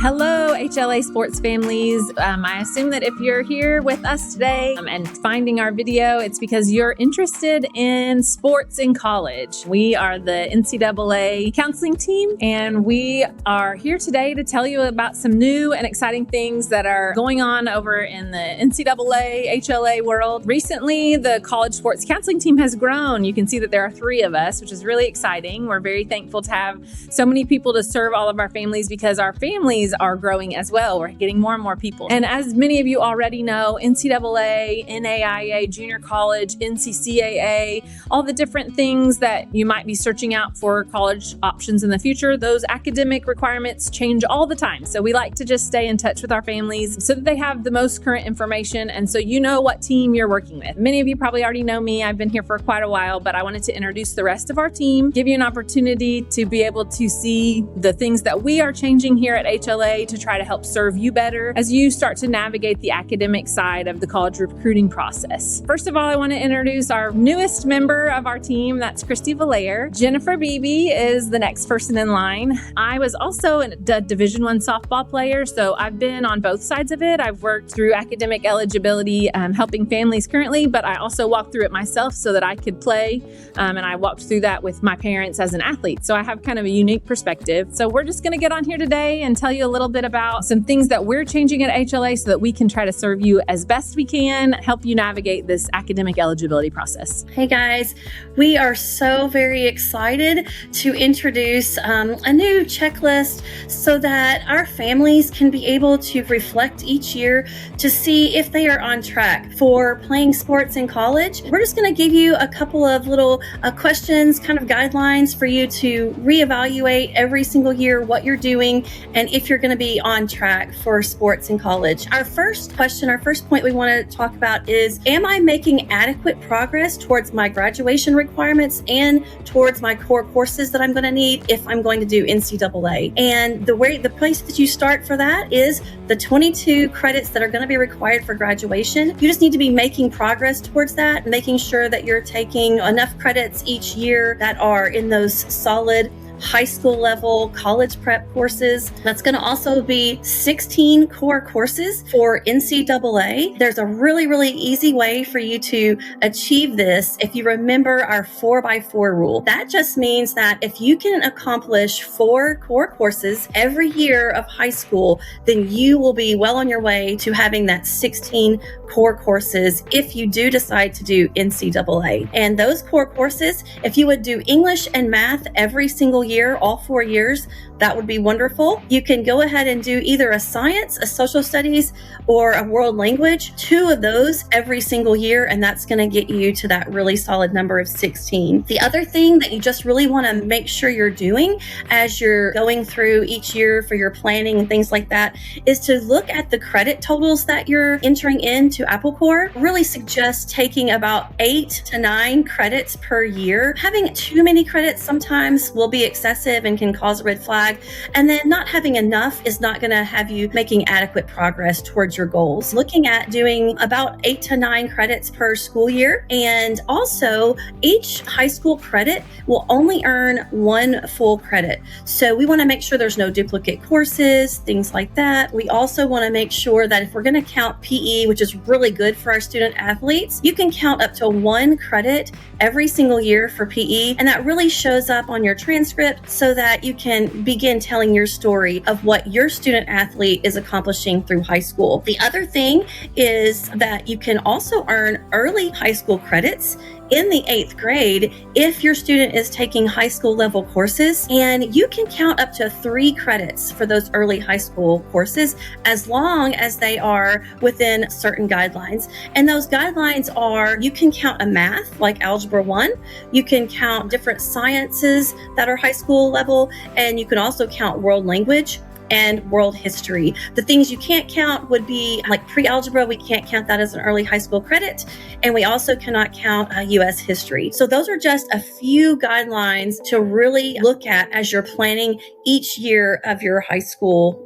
Hello, HLA sports families. I assume that if you're here with us today and finding our video, it's because you're interested in sports in college. We are the NCAA counseling team, and we are here today to tell you about some new and exciting things that are going on over in the NCAA, HLA world. Recently, the college sports counseling team has grown. You can see that there are 3 of us, which is really exciting. We're very thankful to have so many people to serve all of our families because our families are growing as well. We're getting more and more people. And as many of you already know, NCAA, NAIA, junior college, NCCAA, all the different things that you might be searching out for college options in the future, those academic requirements change all the time. So we like to just stay in touch with our families so that they have the most current information and so you know what team you're working with. Many of you probably already know me. I've been here for quite a while, but I wanted to introduce the rest of our team, give you an opportunity to be able to see the things that we are changing here at HLA to try to help serve you better as you start to navigate the academic side of the college recruiting process. First of all, I want to introduce our newest member of our team. That's Christy Valaire. Jennifer Beebe is the next person in line. I was also a Division I softball player, so I've been on both sides of it. I've worked through academic eligibility, helping families currently, but I also walked through it myself so that I could play, and I walked through that with my parents as an athlete. So I have kind of a unique perspective. So we're just going to get on here today and tell you a little bit about some things that we're changing at HLA so that we can try to serve you as best we can, help you navigate this academic eligibility process. Hey guys, we are so very excited to introduce a new checklist so that our families can be able to reflect each year to see if they are on track for playing sports in college. We're just going to give you a couple of little questions, kind of guidelines for you to reevaluate every single year what you're doing and if you're going to be on track for sports in college. Our first question, our first point we want to talk about is, am I making adequate progress towards my graduation requirements and towards my core courses that I'm going to need if I'm going to do NCAA? And the place that you start for that is the 22 credits that are going to be required for graduation. You just need to be making progress towards that, making sure that you're taking enough credits each year that are in those solid high school level college prep courses. That's going to also be 16 core courses for NCAA. There's a really, really easy way for you to achieve this if you remember our 4x4 rule. That just means that if you can accomplish 4 core courses every year of high school, then you will be well on your way to having that 16 core courses if you do decide to do NCAA. And those core courses, if you would do English and math every single year, all 4 years, that would be wonderful. You can go ahead and do either a science, a social studies, or a world language, 2 of those every single year, and that's going to get you to that really solid number of 16. The other thing that you just really want to make sure you're doing as you're going through each year for your planning and things like that is to look at the credit totals that you're entering into Apple Core. Really suggest taking about 8 to 9 credits per year. Having too many credits sometimes will be excessive and can cause a red flag. And then not having enough is not going to have you making adequate progress towards your goals. Looking at doing about 8 to 9 credits per school year. And also each high school credit will only earn 1 full credit. So we want to make sure there's no duplicate courses, things like that. We also want to make sure that if we're going to count PE, which is really good for our student athletes, you can count up to 1 credit every single year for PE. And that really shows up on your transcript so that you can begin telling your story of what your student athlete is accomplishing through high school. The other thing is that you can also earn early high school credits in the 8th grade if your student is taking high school level courses, and you can count up to 3 credits for those early high school courses as long as they are within certain guidelines. And those guidelines are, you can count a math like Algebra 1, you can count different sciences that are high school level, and you can also count world language and world history. The things you can't count would be like pre-algebra. We can't count that as an early high school credit. And we also cannot count U.S. history. So those are just a few guidelines to really look at as you're planning each year of your high school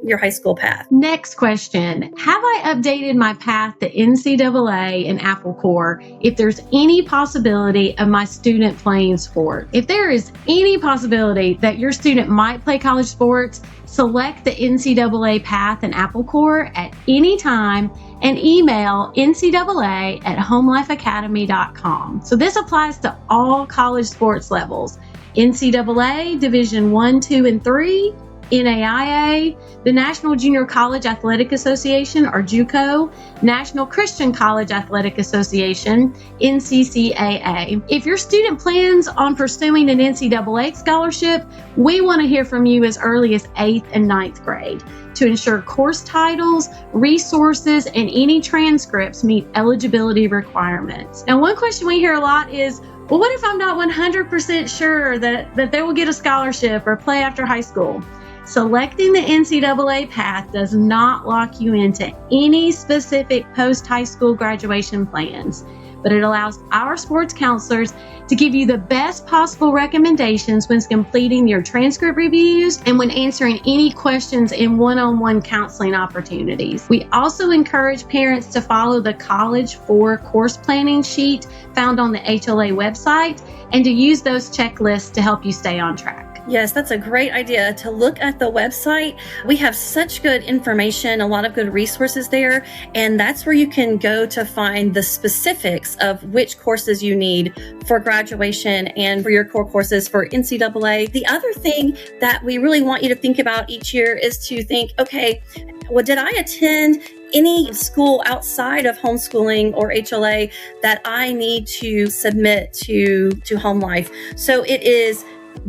path. Next question. Have I updated my path to NCAA and Apple Core if there's any possibility of my student playing sport? If there is any possibility that your student might play college sports, Select the NCAA path in Apple Core at any time and email ncaa@homelifeacademy.com. So this applies to all college sports levels: NCAA, Division 1, 2, and 3, NAIA, the National Junior College Athletic Association, or JUCO, National Christian College Athletic Association, NCCAA. If your student plans on pursuing an NCAA scholarship, we want to hear from you as early as 8th and 9th grade to ensure course titles, resources, and any transcripts meet eligibility requirements. Now, one question we hear a lot is, well, what if I'm not 100% sure that they will get a scholarship or play after high school? Selecting the NCAA path does not lock you into any specific post-high school graduation plans, but it allows our sports counselors to give you the best possible recommendations when completing your transcript reviews and when answering any questions in one-on-one counseling opportunities. We also encourage parents to follow the College 4 course planning sheet found on the HLA website and to use those checklists to help you stay on track. Yes, that's a great idea to look at the website. We have such good information, a lot of good resources there, and that's where you can go to find the specifics of which courses you need for graduation and for your core courses for NCAA. The other thing that we really want you to think about each year is to think, okay, well, did I attend any school outside of homeschooling or HLA that I need to submit to HomeLife? So it is,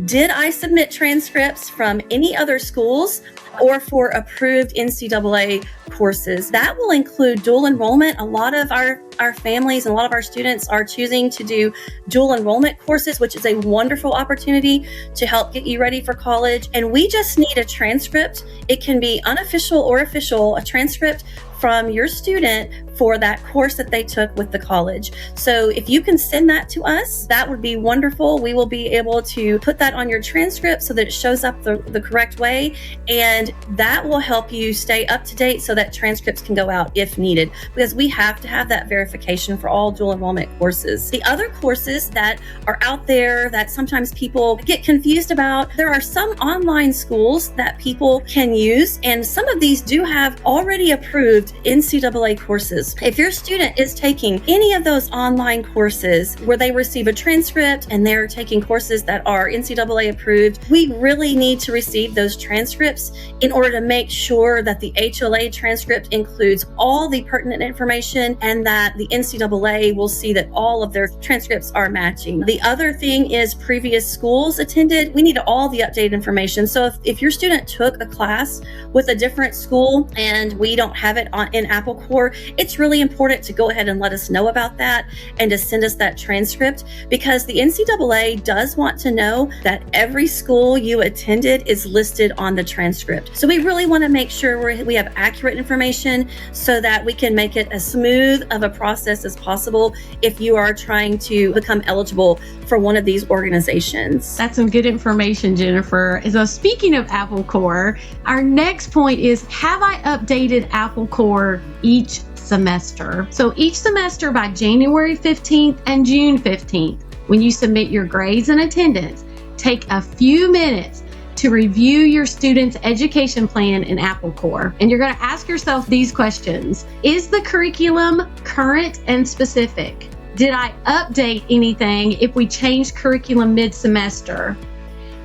did I submit transcripts from any other schools or for approved NCAA courses? That will include dual enrollment. A lot of our families and a lot of our students are choosing to do dual enrollment courses, which is a wonderful opportunity to help get you ready for college. And we just need a transcript. It can be unofficial or official, a transcript from your student for that course that they took with the college. So if you can send that to us, that would be wonderful. We will be able to put that on your transcript so that it shows up the correct way, and that will help you stay up to date so that transcripts can go out if needed, because we have to have that verification for all dual enrollment courses. The other courses that are out there that sometimes people get confused about, there are some online schools that people can use, and some of these do have already approved NCAA courses. If your student is taking any of those online courses where they receive a transcript and they're taking courses that are NCAA approved, we really need to receive those transcripts in order to make sure that the HLA transcript includes all the pertinent information and that the NCAA will see that all of their transcripts are matching. The other thing is previous schools attended. We need all the updated information. So if your student took a class with a different school and we don't have it in Apple Core, it's really important to go ahead and let us know about that and to send us that transcript, because the NCAA does want to know that every school you attended is listed on the transcript. So we really want to make sure we have accurate information so that we can make it as smooth of a process as possible if you are trying to become eligible for one of these organizations. That's some good information, Jennifer. So speaking of Apple Core, our next point is, have I updated Apple Core each semester? So each semester by January 15th and June 15th, when you submit your grades and attendance, take a few minutes to review your student's education plan in Apple Core. And you're going to ask yourself these questions. Is the curriculum current and specific? Did I update anything if we changed curriculum mid-semester?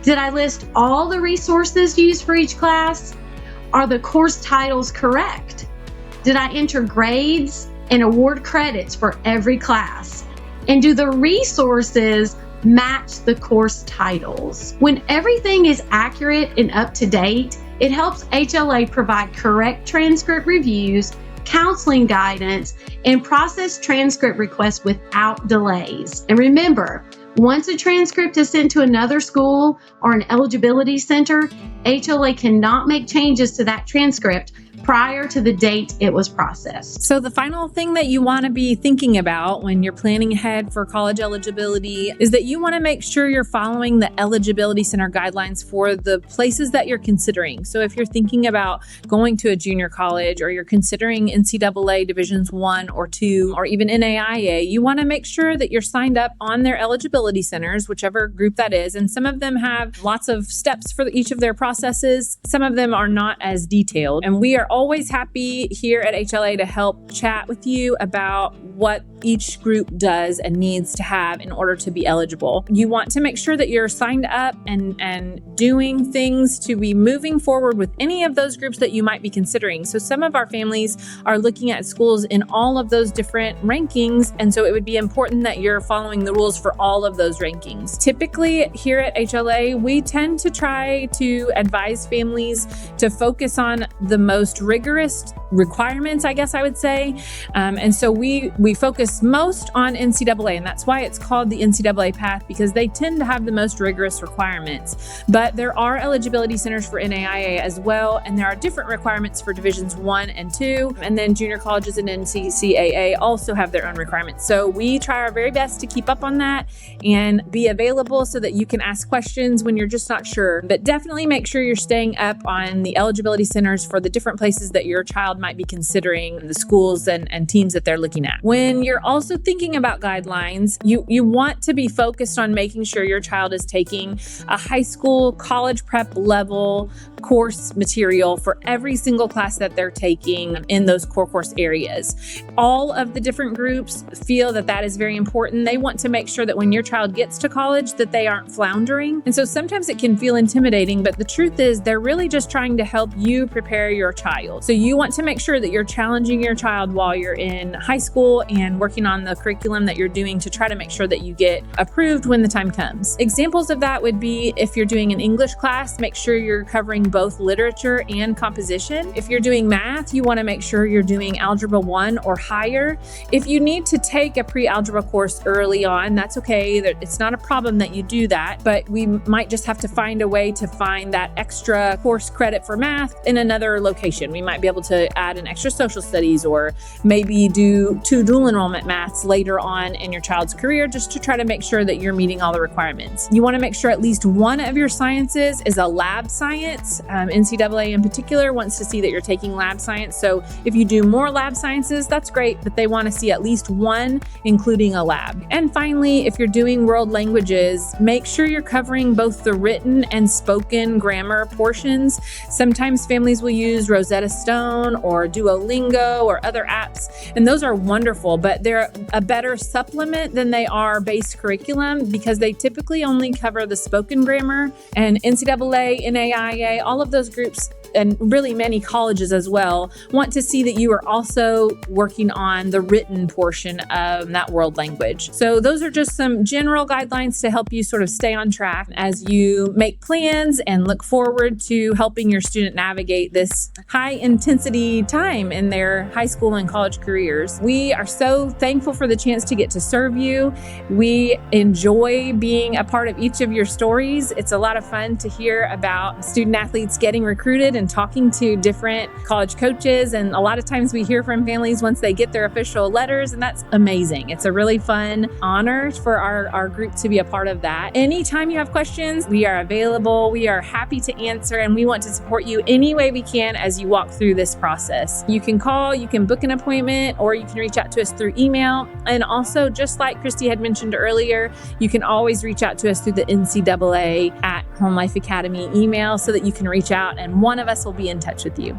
Did I list all the resources used for each class? Are the course titles correct? Did I enter grades and award credits for every class? And do the resources match the course titles? When everything is accurate and up to date, it helps HLA provide correct transcript reviews, counseling guidance, and process transcript requests without delays. And remember, once a transcript is sent to another school or an eligibility center, HLA cannot make changes to that transcript prior to the date it was processed. So the final thing that you want to be thinking about when you're planning ahead for college eligibility is that you want to make sure you're following the Eligibility Center guidelines for the places that you're considering. So if you're thinking about going to a junior college, or you're considering NCAA Divisions 1 or 2, or even NAIA, you want to make sure that you're signed up on their eligibility eligibility centers, whichever group that is, and some of them have lots of steps for each of their processes. Some of them are not as detailed. And we are always happy here at HLA to help chat with you about what each group does and needs to have in order to be eligible. You want to make sure that you're signed up and doing things to be moving forward with any of those groups that you might be considering. So some of our families are looking at schools in all of those different rankings, and so it would be important that you're following the rules for all of those rankings. Typically here at HLA, we tend to try to advise families to focus on the most rigorous requirements, I guess I would say. And so we focus most on NCAA, and that's why it's called the NCAA path, because they tend to have the most rigorous requirements. But there are eligibility centers for NAIA as well, and there are different requirements for divisions 1 and 2, and then junior colleges and NCAA also have their own requirements. So we try our very best to keep up on that and be available so that you can ask questions when you're just not sure. But definitely make sure you're staying up on the eligibility centers for the different places that your child might be considering, the schools and teams that they're looking at. When you're also thinking about guidelines, you want to be focused on making sure your child is taking a high school, college prep level course material for every single class that they're taking in those core course areas. All of the different groups feel that that is very important. They want to make sure that when your child gets to college that they aren't floundering. And so sometimes it can feel intimidating, but the truth is they're really just trying to help you prepare your child. So you want to make sure that you're challenging your child while you're in high school and working on the curriculum that you're doing to try to make sure that you get approved when the time comes. Examples of that would be if you're doing an English class, make sure you're covering both literature and composition. If you're doing math, you want to make sure you're doing Algebra 1 or higher. If you need to take a pre-algebra course early on, that's okay. It's not a problem that you do that, but we might just have to find a way to find that extra course credit for math in another location. We might be able to add an extra social studies or maybe do 2 dual enrollment maths later on in your child's career just to try to make sure that you're meeting all the requirements. You want to make sure at least one of your sciences is a lab science. NCAA in particular wants to see that you're taking lab science. So if you do more lab sciences, that's great, but they want to see at least one, including a lab. And finally, if you're doing world languages, make sure you're covering both the written and spoken grammar portions. Sometimes families will use Rosetta Stone or Duolingo or other apps, and those are wonderful, but they're a better supplement than they are base curriculum because they typically only cover the spoken grammar. And NCAA, NAIA, all of those groups, and really many colleges as well, want to see that you are also working on the written portion of that world language. So those are just some general guidelines to help you sort of stay on track as you make plans and look forward to helping your student navigate this high intensity time in their high school and college careers. We are so thankful for the chance to get to serve you. We enjoy being a part of each of your stories. It's a lot of fun to hear about student athletes getting recruited and talking to different college coaches. And a lot of times we hear from families once they get their official letters, and that's amazing. It's a really fun honor for our group to be a part of that. Anytime you have questions, we are available. We are happy to answer, and we want to support you any way we can as you walk through this process. You can call, you can book an appointment, or you can reach out to us through email. And also, just like Christy had mentioned earlier, you can always reach out to us through the NCAA at HomeLife Academy email so that you can reach out and one of us will be in touch with you.